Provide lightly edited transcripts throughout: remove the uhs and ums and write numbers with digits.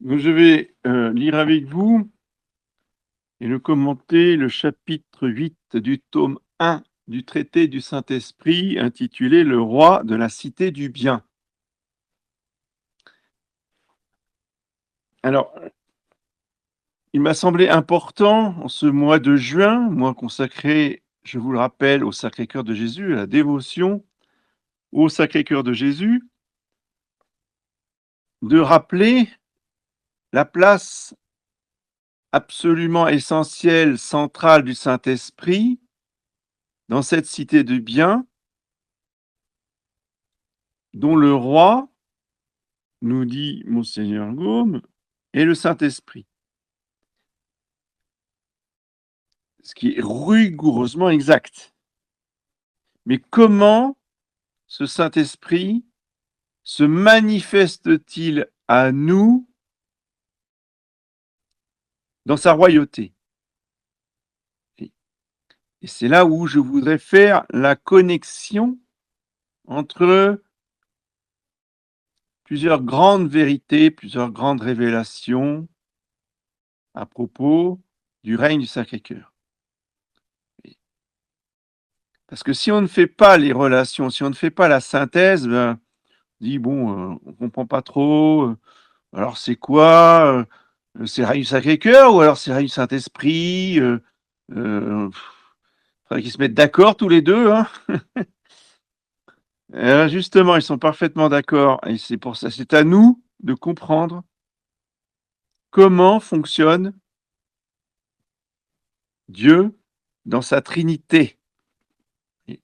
Je vais lire avec vous et le commenter le chapitre 8 du tome 1 du traité du Saint-Esprit intitulé Le roi de la cité du bien. Alors, il m'a semblé important en ce mois de juin, mois consacré, je vous le rappelle, au Sacré-Cœur de Jésus, à la dévotion au Sacré-Cœur de Jésus, de rappeler la place absolument essentielle, centrale du Saint-Esprit dans cette cité du bien, dont le roi, nous dit Monseigneur Gaume, est le Saint-Esprit. Ce qui est rigoureusement exact. Mais comment ce Saint-Esprit se manifeste-t-il à nous dans sa royauté? Et c'est là où je voudrais faire la connexion entre plusieurs grandes vérités, plusieurs grandes révélations à propos du règne du Sacré-Cœur. Parce que si on ne fait pas les relations, si on ne fait pas la synthèse, ben, on dit bon, on comprend pas trop. Alors c'est quoi c'est le règne du Sacré-Cœur ou alors c'est le règne du Saint-Esprit faudrait qu'ils se mettent d'accord tous les deux. Hein. Justement, ils sont parfaitement d'accord. Et c'est pour ça, c'est à nous de comprendre comment fonctionne Dieu dans sa Trinité. Et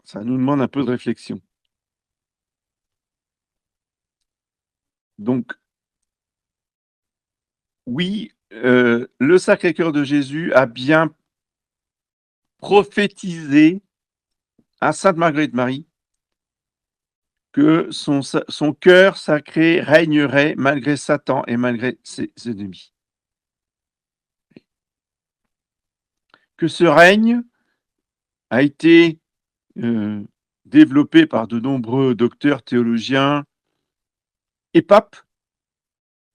ça nous demande un peu de réflexion. Donc, oui, le Sacré-Cœur de Jésus a bien prophétisé à Sainte Marguerite Marie que son cœur sacré régnerait malgré Satan et malgré ses ennemis. Que ce règne a été développé par de nombreux docteurs théologiens et papes,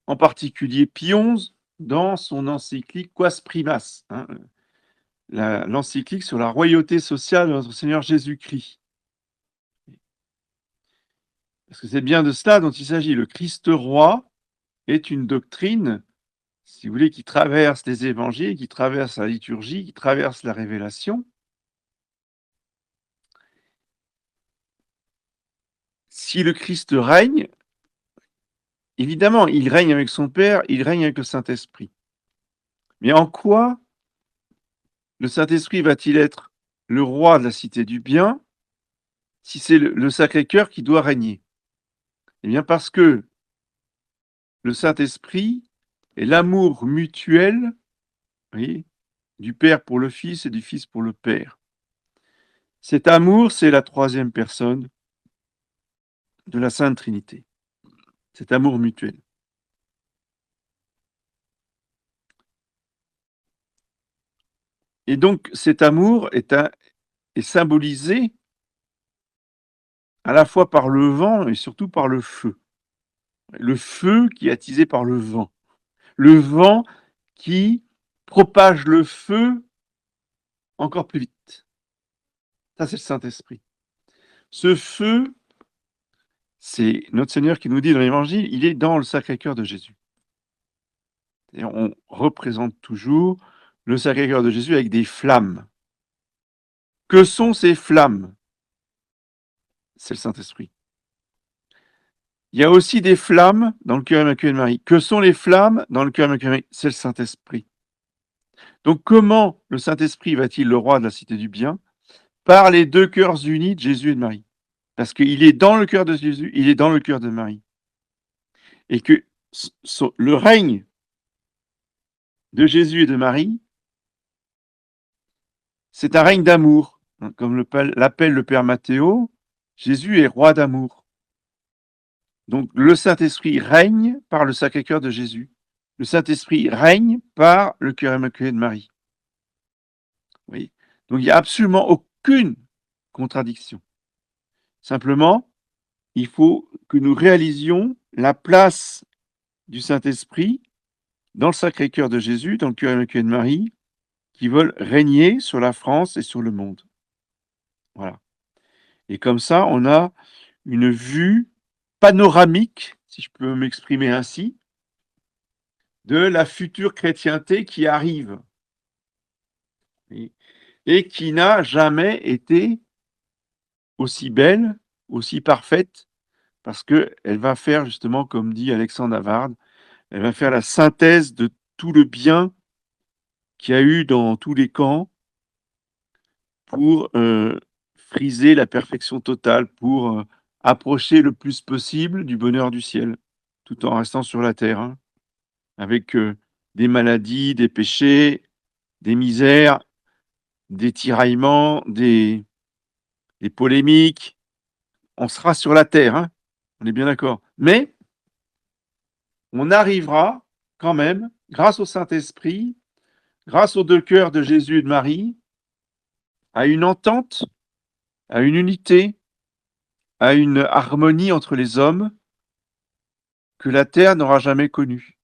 en particulier Pie XI, dans son encyclique Quas Primas, hein, l'encyclique sur la royauté sociale de notre Seigneur Jésus-Christ. Parce que c'est bien de cela dont il s'agit. Le Christ roi est une doctrine, si vous voulez, qui traverse les évangiles, qui traverse la liturgie, qui traverse la révélation. Si le Christ règne, évidemment, il règne avec son Père, il règne avec le Saint-Esprit. Mais en quoi le Saint-Esprit va-t-il être le roi de la cité du bien si c'est le Sacré-Cœur qui doit régner? Eh bien parce que le Saint-Esprit est l'amour mutuel, oui, du Père pour le Fils et du Fils pour le Père. Cet amour, c'est la troisième personne de la Sainte Trinité. Cet amour mutuel. Et donc cet amour est symbolisé à la fois par le vent et surtout par le feu. Le feu qui est attisé par le vent. Le vent qui propage le feu encore plus vite. Ça, c'est le Saint-Esprit. Ce feu, c'est notre Seigneur qui nous dit dans l'Évangile, il est dans le Sacré-Cœur de Jésus. Et on représente toujours le Sacré-Cœur de Jésus avec des flammes. Que sont ces flammes? C'est le Saint-Esprit. Il y a aussi des flammes dans le cœur immaculé de Marie. Que sont les flammes dans le cœur immaculé de Marie? C'est le Saint-Esprit. Donc comment le Saint-Esprit va-t-il le roi de la cité du bien? Par les deux cœurs unis de Jésus et de Marie. Parce qu'il est dans le cœur de Jésus, il est dans le cœur de Marie. Et que le règne de Jésus et de Marie, c'est un règne d'amour. Comme l'appelle le Père Matthéo, Jésus est roi d'amour. Donc le Saint-Esprit règne par le Sacré-Cœur de Jésus. Le Saint-Esprit règne par le cœur immaculé de Marie. Oui. Donc il n'y a absolument aucune contradiction. Simplement, il faut que nous réalisions la place du Saint-Esprit dans le Sacré-Cœur de Jésus, dans le cœur immaculé de Marie, qui veulent régner sur la France et sur le monde. Voilà. Et comme ça, on a une vue panoramique, si je peux m'exprimer ainsi, de la future chrétienté qui arrive et qui n'a jamais été aussi belle, aussi parfaite, parce qu'elle va faire justement, comme dit Alexandre Havard, elle va faire la synthèse de tout le bien qu'il y a eu dans tous les camps pour friser la perfection totale, pour approcher le plus possible du bonheur du ciel, tout en restant sur la terre, hein, avec des maladies, des péchés, des misères, des tiraillements, des polémiques. On sera sur la terre, hein, on est bien d'accord. Mais on arrivera quand même, grâce au Saint-Esprit, grâce aux deux cœurs de Jésus et de Marie, à une entente, à une unité, à une harmonie entre les hommes que la terre n'aura jamais connue.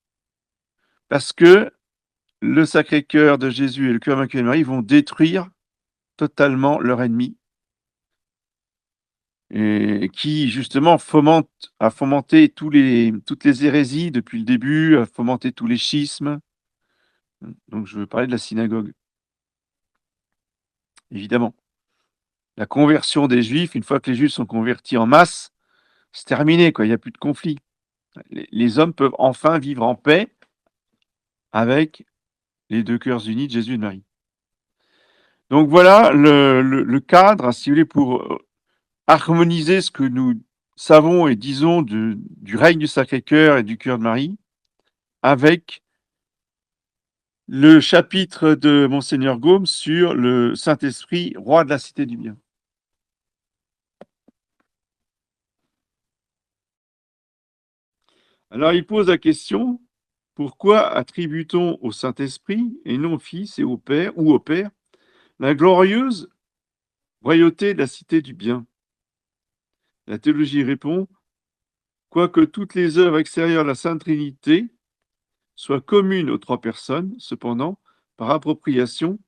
Parce que le Sacré-Cœur de Jésus et le cœur immaculé de Marie vont détruire totalement leur ennemi, et qui justement a fomenté toutes les hérésies depuis le début, a fomenté tous les schismes. Donc je veux parler de la synagogue, évidemment. La conversion des Juifs, une fois que les Juifs sont convertis en masse, c'est terminé, quoi. Il n'y a plus de conflit. Les hommes peuvent enfin vivre en paix avec les deux cœurs unis de Jésus et de Marie. Donc voilà le cadre, si vous voulez, pour harmoniser ce que nous savons et disons du règne du Sacré-Cœur et du cœur de Marie avec le chapitre de Monseigneur Gaume sur le Saint-Esprit, roi de la cité du bien. Alors il pose la question, pourquoi attribue-t-on au Saint-Esprit et non au Fils et au Père ou au Père la glorieuse royauté de la cité du bien? La théologie répond, quoique toutes les œuvres extérieures de la Sainte Trinité soient communes aux trois personnes, cependant, par appropriation,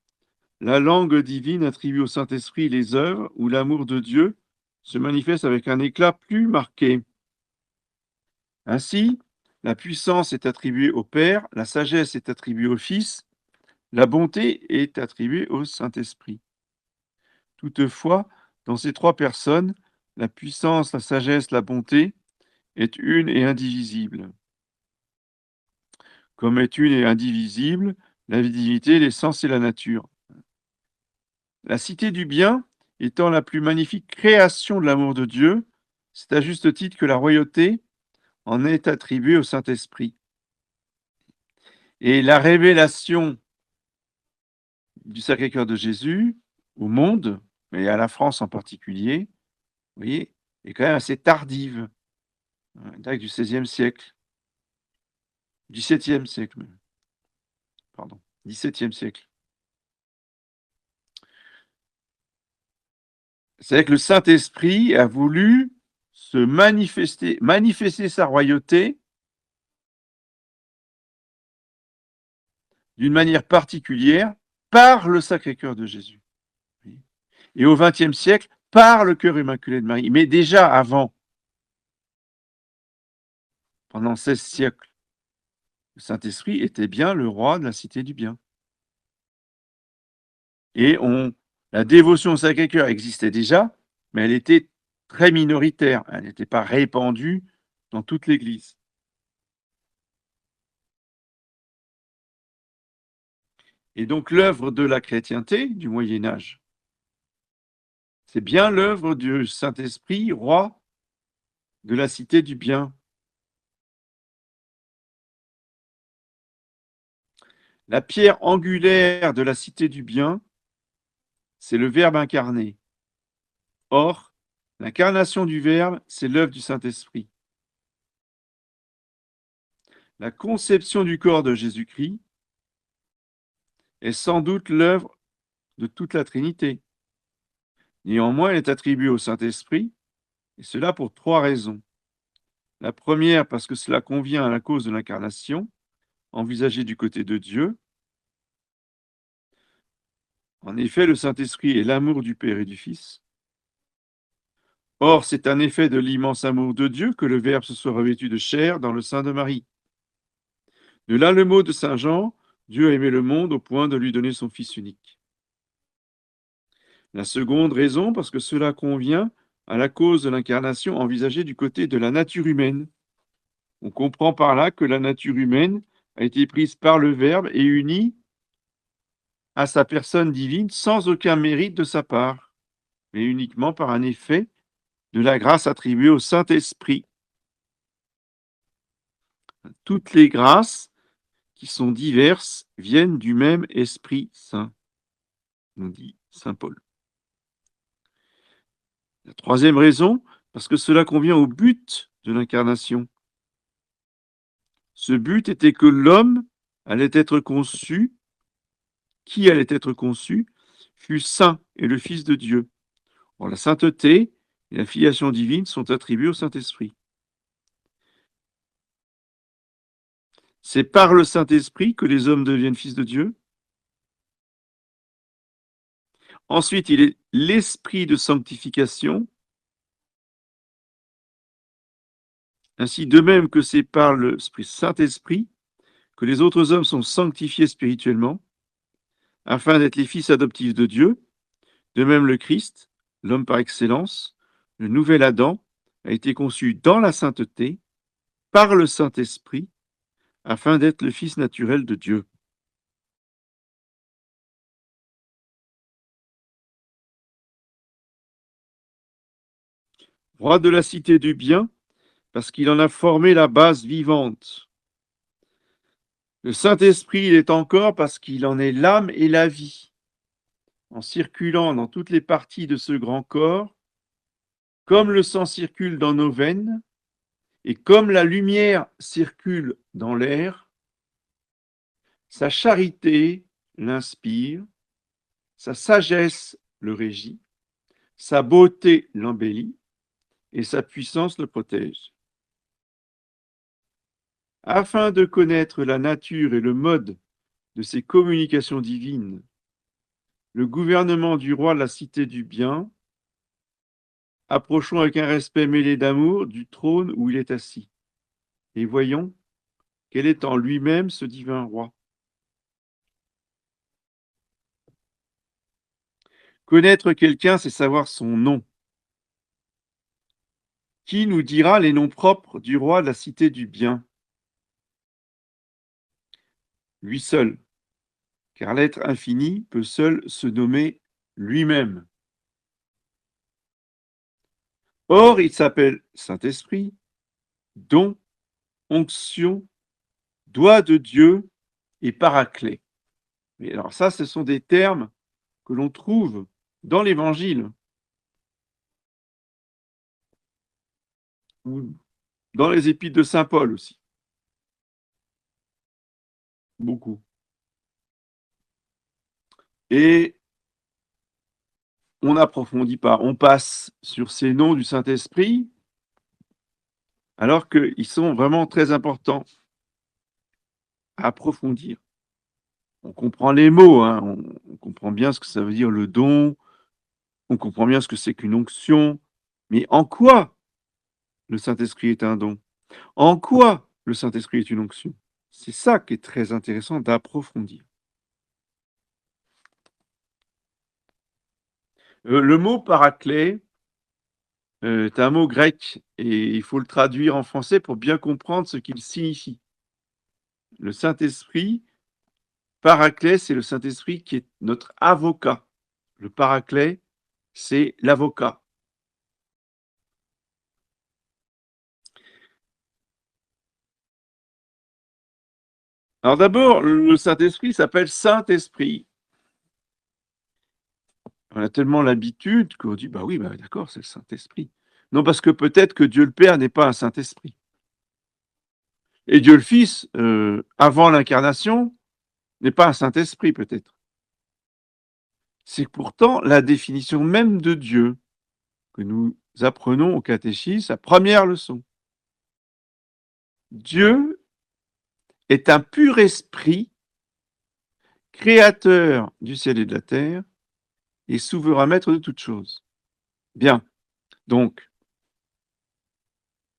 la langue divine attribue au Saint-Esprit les œuvres où l'amour de Dieu se manifeste avec un éclat plus marqué. Ainsi, la puissance est attribuée au Père, la sagesse est attribuée au Fils, la bonté est attribuée au Saint-Esprit. Toutefois, dans ces trois personnes, la puissance, la sagesse, la bonté est une et indivisible. Comme est une et indivisible la divinité, l'essence et la nature. La cité du bien étant la plus magnifique création de l'amour de Dieu, c'est à juste titre que la royauté en est attribuée au Saint-Esprit. Et la révélation du Sacré-Cœur de Jésus au monde, mais à la France en particulier, vous voyez, est quand même assez tardive, date du XVIe siècle, XVIIe siècle, pardon, XVIIe siècle. C'est que le Saint-Esprit a voulu se manifester sa royauté d'une manière particulière par le Sacré-Cœur de Jésus. Et au XXe siècle, par le cœur immaculé de Marie. Mais déjà avant, pendant 16 siècles, le Saint-Esprit était bien le roi de la cité du bien. Et la dévotion au Sacré-Cœur existait déjà, mais elle était très minoritaire. Elle n'était pas répandue dans toute l'Église. Et donc l'œuvre de la chrétienté du Moyen Âge, c'est bien l'œuvre du Saint-Esprit, roi de la cité du bien. La pierre angulaire de la cité du bien, c'est le Verbe incarné. Or, l'incarnation du Verbe, c'est l'œuvre du Saint-Esprit. La conception du corps de Jésus-Christ est sans doute l'œuvre de toute la Trinité. Néanmoins, elle est attribuée au Saint-Esprit, et cela pour trois raisons. La première, parce que cela convient à la cause de l'incarnation, envisagée du côté de Dieu. En effet, le Saint-Esprit est l'amour du Père et du Fils. Or, c'est un effet de l'immense amour de Dieu que le Verbe se soit revêtu de chair dans le sein de Marie. De là le mot de saint Jean, Dieu a aimé le monde au point de lui donner son Fils unique. La seconde raison, parce que cela convient à la cause de l'incarnation envisagée du côté de la nature humaine. On comprend par là que la nature humaine a été prise par le Verbe et unie à sa personne divine sans aucun mérite de sa part, mais uniquement par un effet de la grâce attribuée au Saint-Esprit. Toutes les grâces qui sont diverses viennent du même Esprit Saint, nous dit saint Paul. La troisième raison, parce que cela convient au but de l'incarnation. Ce but était que l'homme allait être conçu, qui allait être conçu, fût saint et le Fils de Dieu. Or, la sainteté et la filiation divine sont attribuées au Saint-Esprit. C'est par le Saint-Esprit que les hommes deviennent fils de Dieu. Ensuite, il est l'esprit de sanctification. Ainsi, de même que c'est par le Saint-Esprit que les autres hommes sont sanctifiés spirituellement, afin d'être les fils adoptifs de Dieu, de même le Christ, l'homme par excellence, le nouvel Adam, a été conçu dans la sainteté, par le Saint-Esprit, afin d'être le Fils naturel de Dieu. Roi de la cité du bien, parce qu'il en a formé la base vivante. Le Saint-Esprit, il est encore parce qu'il en est l'âme et la vie. En circulant dans toutes les parties de ce grand corps, comme le sang circule dans nos veines, et comme la lumière circule dans l'air, sa charité l'inspire, sa sagesse le régit, sa beauté l'embellit, et sa puissance le protège. Afin de connaître la nature et le mode de ces communications divines, le gouvernement du roi de la cité du bien, approchons avec un respect mêlé d'amour du trône où il est assis, et voyons quel est en lui-même ce divin roi. Connaître quelqu'un, c'est savoir son nom. Qui nous dira les noms propres du roi de la cité du bien? Lui seul, car l'être infini peut seul se nommer lui-même. Or, il s'appelle Saint-Esprit, don, onction, doigt de Dieu et paraclet. Mais alors ça, ce sont des termes que l'on trouve dans l'Évangile ou dans les épîtres de saint Paul aussi. Beaucoup. Et on n'approfondit pas, on passe sur ces noms du Saint-Esprit alors qu'ils sont vraiment très importants à approfondir. On comprend les mots, hein, on comprend bien ce que ça veut dire le don, on comprend bien ce que c'est qu'une onction, mais en quoi le Saint-Esprit est un don? En quoi le Saint-Esprit est une onction? C'est ça qui est très intéressant d'approfondir. Le mot paraclet est un mot grec et il faut le traduire en français pour bien comprendre ce qu'il signifie. Le Saint-Esprit, paraclet, c'est le Saint-Esprit qui est notre avocat. Le paraclet, c'est l'avocat. Alors d'abord, le Saint-Esprit s'appelle Saint-Esprit. On a tellement l'habitude qu'on dit, bah oui, bah d'accord, c'est le Saint-Esprit. Non, parce que peut-être que Dieu le Père n'est pas un Saint-Esprit. Et Dieu le Fils, avant l'incarnation, n'est pas un Saint-Esprit peut-être. C'est pourtant la définition même de Dieu que nous apprenons au catéchisme, sa première leçon. Dieu est un pur esprit, créateur du ciel et de la terre, et souverain maître de toutes choses. Bien, donc,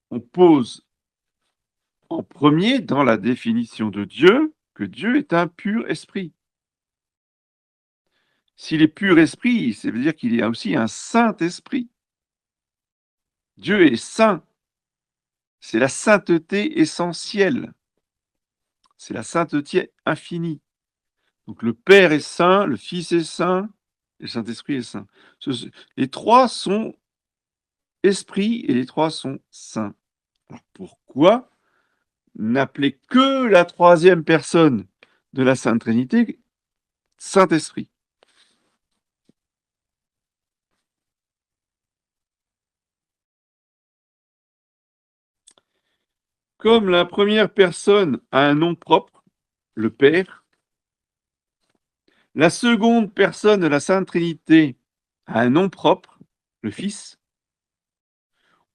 on pose en premier dans la définition de Dieu que Dieu est un pur esprit. S'il est pur esprit, ça veut dire qu'il y a aussi un saint esprit. Dieu est saint. C'est la sainteté essentielle. C'est la sainteté infinie. Donc le Père est saint, le Fils est saint, et le Saint-Esprit est saint. Les trois sont esprits et les trois sont saints. Alors pourquoi n'appeler que la troisième personne de la Sainte Trinité Saint-Esprit? Comme la première personne a un nom propre, le Père, la seconde personne de la Sainte Trinité a un nom propre, le Fils,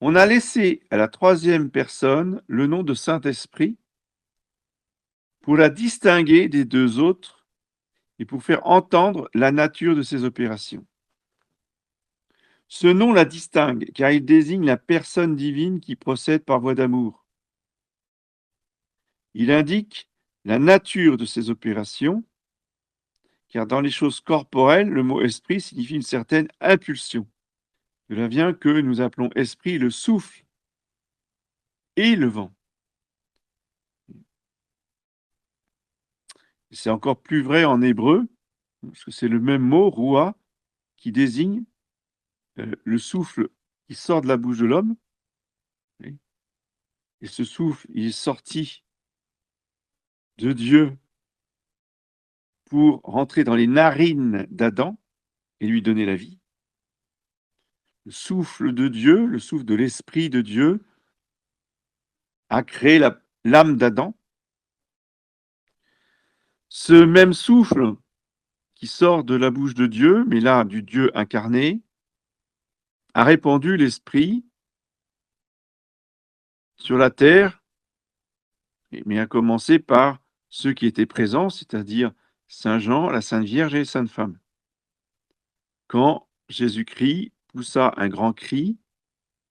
on a laissé à la troisième personne le nom de Saint-Esprit pour la distinguer des deux autres et pour faire entendre la nature de ses opérations. Ce nom la distingue car il désigne la personne divine qui procède par voie d'amour. Il indique la nature de ses opérations car dans les choses corporelles, le mot esprit signifie une certaine impulsion. Cela vient que nous appelons esprit le souffle et le vent. C'est encore plus vrai en hébreu, parce que c'est le même mot, roua, qui désigne le souffle qui sort de la bouche de l'homme. Et ce souffle, il est sorti de Dieu pour rentrer dans les narines d'Adam et lui donner la vie. Le souffle de Dieu, le souffle de l'Esprit de Dieu, a créé l'âme d'Adam. Ce même souffle qui sort de la bouche de Dieu, mais là du Dieu incarné, a répandu l'Esprit sur la terre, mais a commencé par ceux qui étaient présents, c'est-à-dire Saint Jean, la Sainte Vierge et les Saintes Femmes. Quand Jésus-Christ poussa un grand cri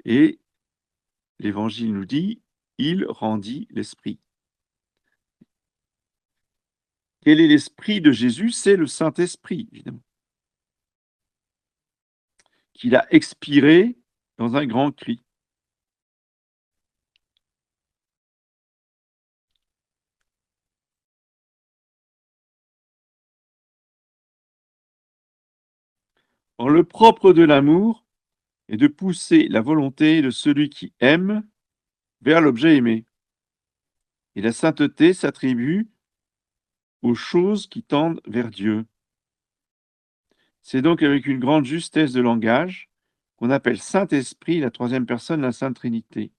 et l'Évangile nous dit, il rendit l'Esprit. Quel est l'Esprit de Jésus? C'est le Saint-Esprit, évidemment, qu'il a expiré dans un grand cri. Or, le propre de l'amour est de pousser la volonté de celui qui aime vers l'objet aimé. Et la sainteté s'attribue aux choses qui tendent vers Dieu. C'est donc avec une grande justesse de langage qu'on appelle Saint-Esprit la troisième personne de la Sainte Trinité,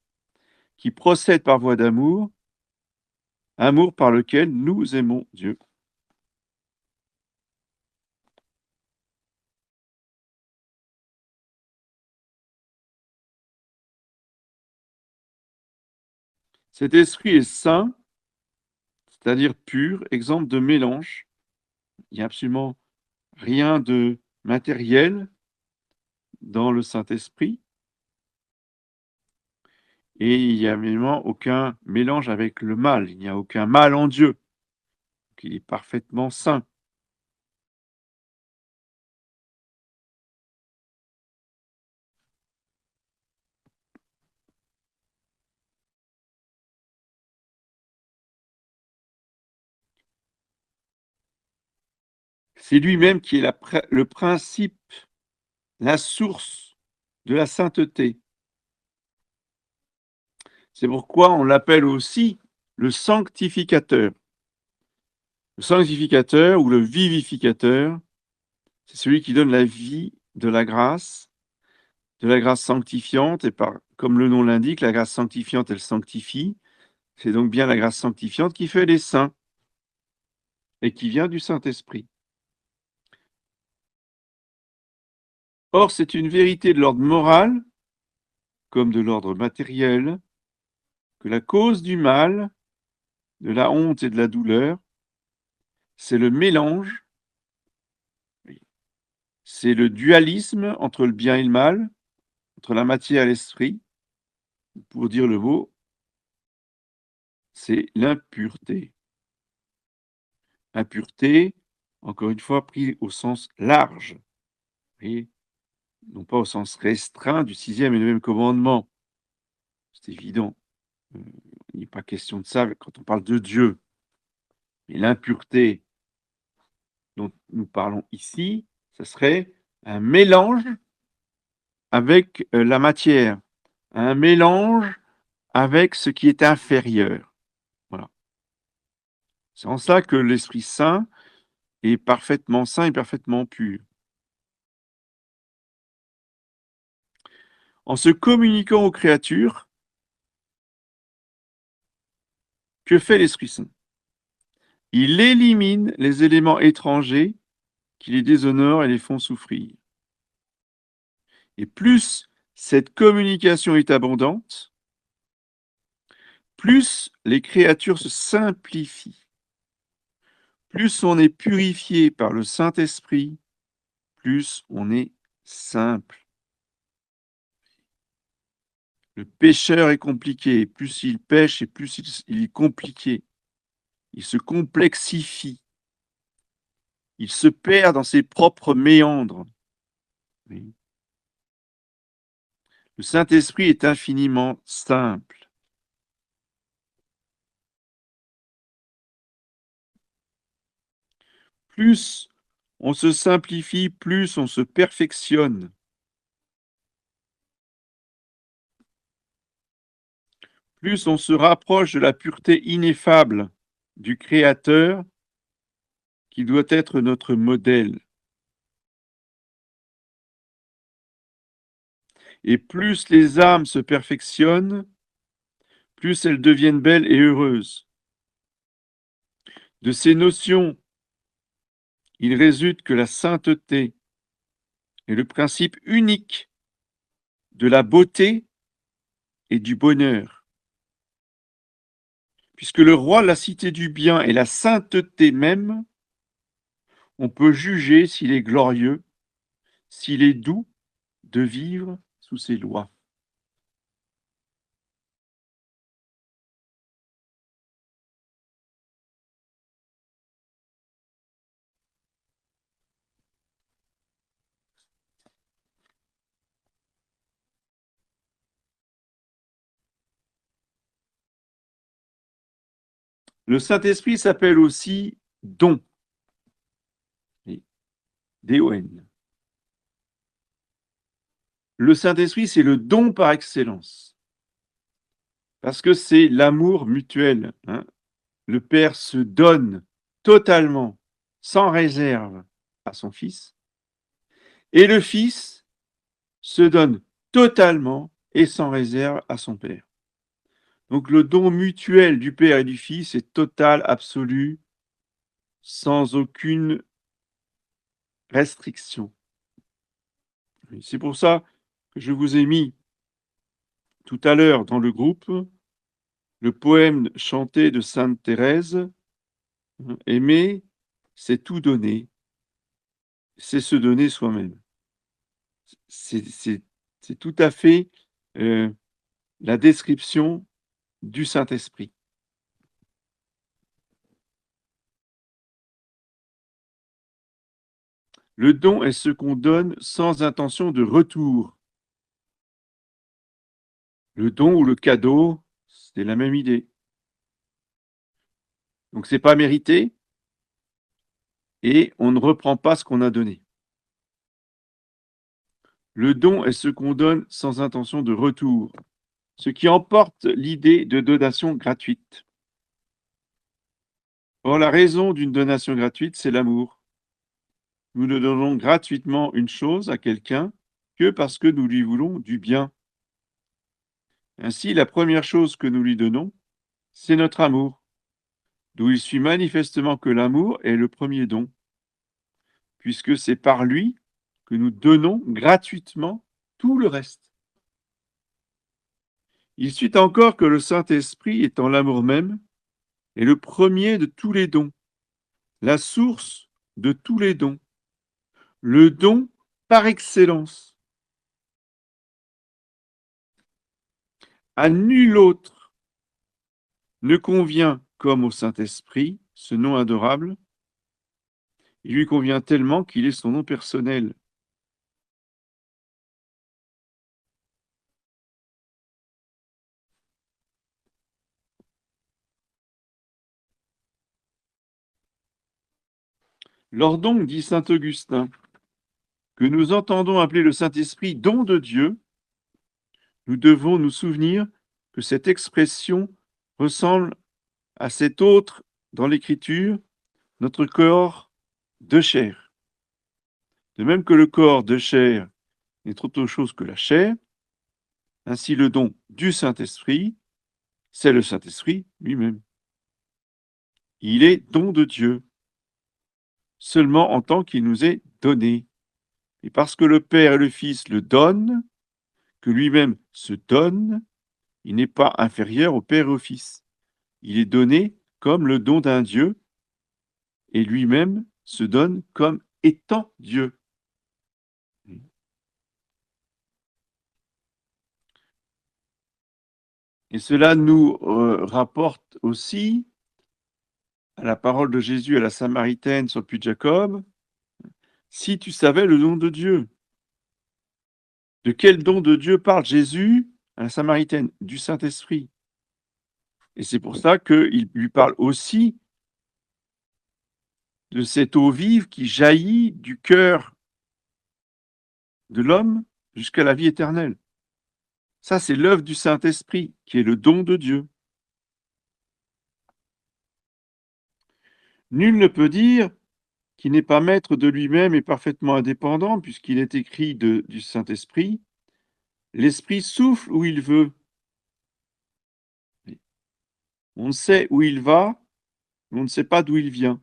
qui procède par voie d'amour, amour par lequel nous aimons Dieu. Cet esprit est saint, c'est-à-dire pur, exempt de mélange. Il n'y a absolument rien de matériel dans le Saint-Esprit et il n'y a évidemment aucun mélange avec le mal. Il n'y a aucun mal en Dieu. Donc, il est parfaitement saint. C'est lui-même qui est le principe, la source de la sainteté. C'est pourquoi on l'appelle aussi le sanctificateur. Le sanctificateur ou le vivificateur, c'est celui qui donne la vie de la grâce sanctifiante, et comme le nom l'indique, la grâce sanctifiante, elle sanctifie. C'est donc bien la grâce sanctifiante qui fait les saints et qui vient du Saint-Esprit. Or, c'est une vérité de l'ordre moral, comme de l'ordre matériel, que la cause du mal, de la honte et de la douleur, c'est le mélange, oui, c'est le dualisme entre le bien et le mal, entre la matière et l'esprit. Pour dire le mot, c'est l'impureté. Impureté, encore une fois, pris au sens large, et non pas au sens restreint du 6e et 9e commandement. C'est évident. Il n'est pas question de ça quand on parle de Dieu. Mais l'impureté dont nous parlons ici, ce serait un mélange avec la matière, un mélange avec ce qui est inférieur. Voilà. C'est en ça que l'Esprit Saint est parfaitement saint et parfaitement pur. En se communiquant aux créatures, que fait l'Esprit Saint? Il élimine les éléments étrangers qui les déshonorent et les font souffrir. Et plus cette communication est abondante, plus les créatures se simplifient, plus on est purifié par le Saint-Esprit, plus on est simple. Le pécheur est compliqué, plus il pêche et plus il est compliqué. Il se complexifie. Il se perd dans ses propres méandres. Oui. Le Saint-Esprit est infiniment simple. Plus on se simplifie, plus on se perfectionne. Plus on se rapproche de la pureté ineffable du Créateur qui doit être notre modèle. Et plus les âmes se perfectionnent, plus elles deviennent belles et heureuses. De ces notions, il résulte que la sainteté est le principe unique de la beauté et du bonheur. Puisque le roi de la cité du bien est la sainteté même, on peut juger s'il est glorieux, s'il est doux de vivre sous ses lois. Le Saint-Esprit s'appelle aussi don. D-O-N. Le Saint-Esprit, c'est le don par excellence. Parce que c'est l'amour mutuel. Hein. Le Père se donne totalement, sans réserve, à son Fils. Et le Fils se donne totalement et sans réserve à son Père. Donc le don mutuel du Père et du Fils est total, absolu, sans aucune restriction. C'est pour ça que je vous ai mis tout à l'heure dans le groupe le poème chanté de Sainte Thérèse, aimer, c'est tout donner, c'est se donner soi-même. C'est tout à fait la description du Saint-Esprit. Le don est ce qu'on donne sans intention de retour. Le don ou le cadeau, c'est la même idée. Donc c'est pas mérité et on ne reprend pas ce qu'on a donné. Le don est ce qu'on donne sans intention de retour, ce qui emporte l'idée de donation gratuite. Or, la raison d'une donation gratuite, c'est l'amour. Nous ne donnons gratuitement une chose à quelqu'un que parce que nous lui voulons du bien. Ainsi, la première chose que nous lui donnons, c'est notre amour, d'où il suit manifestement que l'amour est le premier don, puisque c'est par lui que nous donnons gratuitement tout le reste. Il suit encore que le Saint-Esprit, étant l'amour même, est le premier de tous les dons, la source de tous les dons, le don par excellence. À nul autre ne convient comme au Saint-Esprit ce nom adorable. Il lui convient tellement qu'il est son nom personnel. Lors donc, dit saint Augustin, que nous entendons appeler le Saint-Esprit don de Dieu, nous devons nous souvenir que cette expression ressemble à cet autre dans l'Écriture, notre corps de chair. De même que le corps de chair n'est autre chose que la chair, ainsi le don du Saint-Esprit, c'est le Saint-Esprit lui-même. Il est don de Dieu, seulement en tant qu'il nous est donné. Et parce que le Père et le Fils le donnent, que lui-même se donne, il n'est pas inférieur au Père et au Fils. Il est donné comme le don d'un Dieu, et lui-même se donne comme étant Dieu. Et cela nous rapporte aussi à la parole de Jésus à la Samaritaine sur le puits de Jacob. Si tu savais le don de Dieu. De quel don de Dieu parle Jésus à la Samaritaine? Du Saint-Esprit. Et c'est pour ça qu'il lui parle aussi de cette eau vive qui jaillit du cœur de l'homme jusqu'à la vie éternelle. Ça, c'est l'œuvre du Saint-Esprit, qui est le don de Dieu. Nul ne peut dire qu'il n'est pas maître de lui-même et parfaitement indépendant, puisqu'il est écrit du Saint-Esprit, l'Esprit souffle où il veut. On sait où il va, mais on ne sait pas d'où il vient.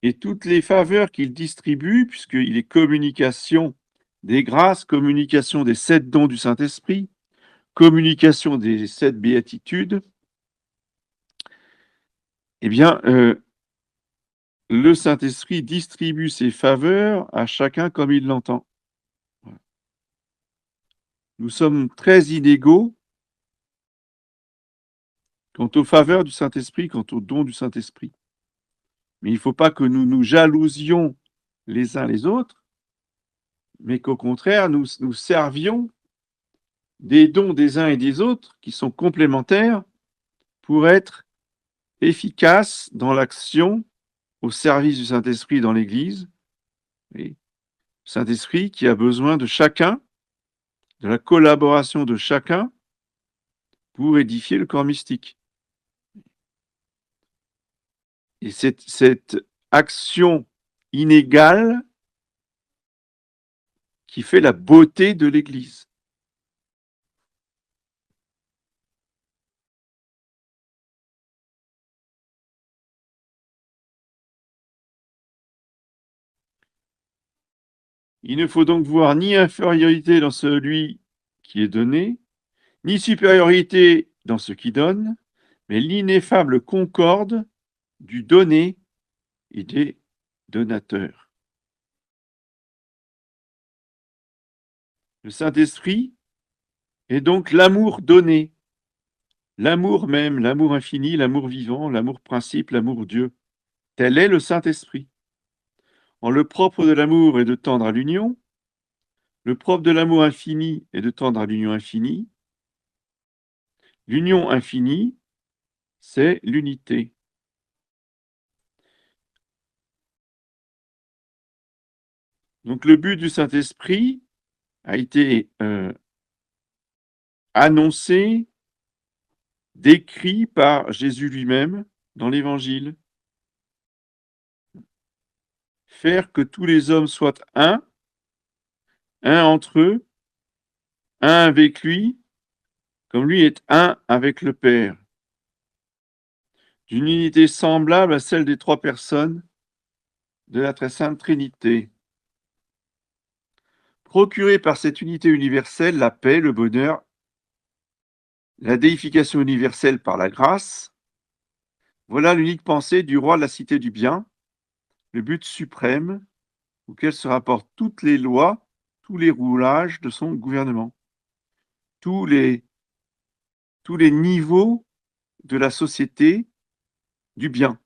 Et toutes les faveurs qu'il distribue, puisqu'il est communication des grâces, communication des 7 dons du Saint-Esprit, communication des 7 béatitudes, eh bien, le Saint-Esprit distribue ses faveurs à chacun comme il l'entend. Nous sommes très inégaux quant aux faveurs du Saint-Esprit, quant aux dons du Saint-Esprit. Mais il ne faut pas que nous nous jalousions les uns les autres, mais qu'au contraire, nous servions des dons des uns et des autres qui sont complémentaires pour être efficaces dans l'action au service du Saint-Esprit dans l'Église. Le Saint-Esprit qui a besoin de chacun, de la collaboration de chacun pour édifier le corps mystique. Et cette action inégale qui fait la beauté de l'Église. Il ne faut donc voir ni infériorité dans celui qui est donné, ni supériorité dans ce qui donne, mais l'ineffable concorde du donné et des donateurs. Le Saint-Esprit est donc l'amour donné, l'amour même, l'amour infini, l'amour vivant, l'amour principe, l'amour Dieu. Tel est le Saint-Esprit. En le propre de l'amour est de tendre à l'union, le propre de l'amour infini est de tendre à l'union infinie. L'union infinie, c'est l'unité. Donc le but du Saint-Esprit a été annoncé, décrit par Jésus lui-même dans l'Évangile. Faire que tous les hommes soient un entre eux, un avec lui, comme lui est un avec le Père. D'une unité semblable à celle des 3 personnes de la très sainte Trinité. procurer par cette unité universelle la paix, le bonheur, la déification universelle par la grâce. Voilà l'unique pensée du roi de la cité du bien, le but suprême auquel se rapportent toutes les lois, tous les roulages de son gouvernement, tous les, tous les niveaux de la société du bien.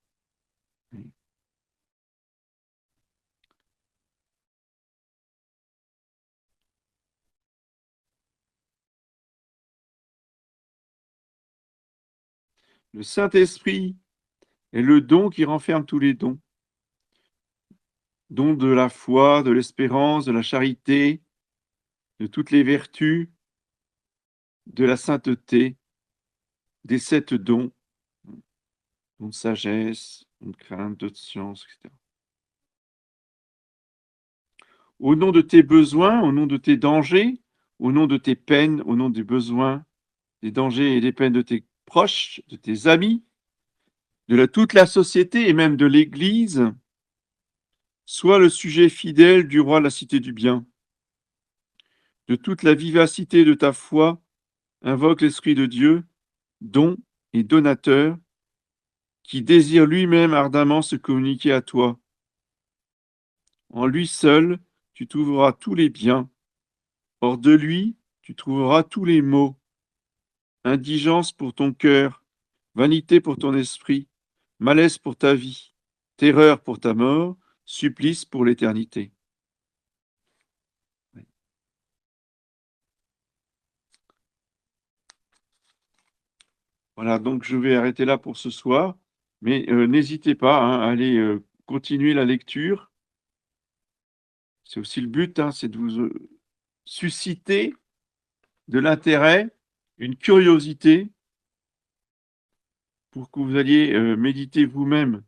Le Saint-Esprit est le don qui renferme tous les dons. Don de la foi, de l'espérance, de la charité, de toutes les vertus, de la sainteté, des 7 dons, don de sagesse, don de crainte, don de science, etc. Au nom de tes besoins, au nom de tes dangers, au nom de tes peines, au nom des besoins, des dangers et des peines de tes proches, de tes amis, toute la société et même de l'Église, sois le sujet fidèle du roi de la cité du bien. De toute la vivacité de ta foi, invoque l'Esprit de Dieu, don et donateur, qui désire lui-même ardemment se communiquer à toi. En lui seul, tu trouveras tous les biens. Hors de lui, tu trouveras tous les maux. Indigence pour ton cœur, vanité pour ton esprit, malaise pour ta vie, terreur pour ta mort, supplice pour l'éternité. Voilà, donc je vais arrêter là pour ce soir, mais n'hésitez pas hein, à aller continuer la lecture. C'est aussi le but, hein, c'est de vous susciter de l'intérêt, une curiosité pour que vous alliez méditer vous-même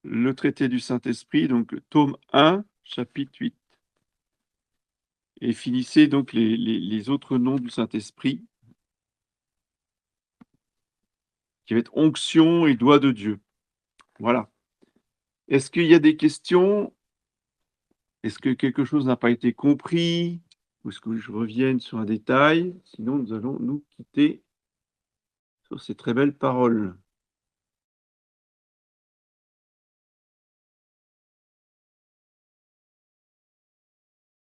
le traité du Saint-Esprit, donc tome 1, chapitre 8. Et finissez donc les autres noms du Saint-Esprit, qui va être onction et doigt de Dieu. Voilà. Est-ce qu'il y a des questions? Est-ce que quelque chose n'a pas été compris? Ou est-ce que je revienne sur un détail? Sinon, nous allons nous quitter sur ces très belles paroles.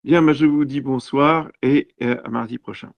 Bien, je vous dis bonsoir et à mardi prochain.